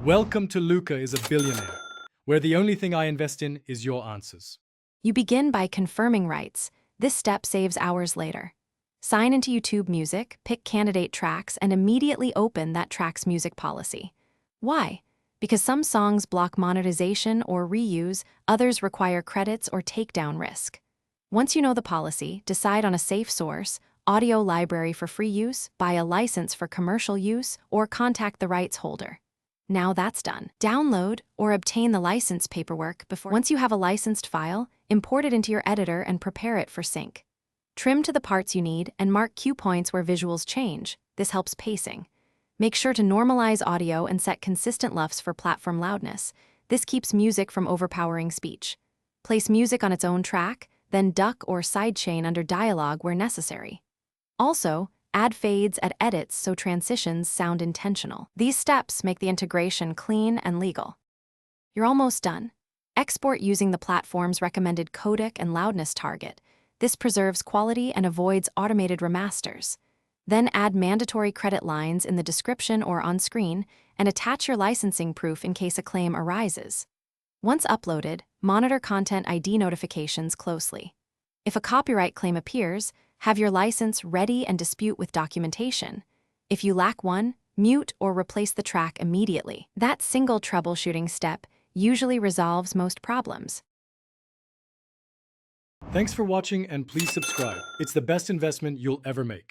Welcome to Luca is a Billionaire, where the only thing I invest in is your answers. You begin by confirming rights. This step saves hours later. Sign into YouTube Music, pick candidate tracks, and immediately open that track's music policy. Why? Because some songs block monetization or reuse, others require credits or takedown risk. Once you know the policy, decide on a safe source, audio library for free use, buy a license for commercial use, or contact the rights holder. Now that's done. Download or obtain the license paperwork before. Once you have a licensed file, import it into your editor and prepare it for sync. Trim to the parts you need and mark cue points where visuals change. This helps pacing. Make sure to normalize audio and set consistent LUFS for platform loudness. This keeps music from overpowering speech. Place music on its own track, then duck or sidechain under dialogue where necessary. Also, add fades at edits so transitions sound intentional. These steps make the integration clean and legal. You're almost done. Export using the platform's recommended codec and loudness target. This preserves quality and avoids automated remasters. Then add mandatory credit lines in the description or on screen and attach your licensing proof in case a claim arises. Once uploaded, monitor Content ID notifications closely. If a copyright claim appears, have your license ready and dispute with documentation. If you lack one, mute or replace the track immediately. That single troubleshooting step usually resolves most problems. Thanks for watching and please subscribe. It's the best investment you'll ever make.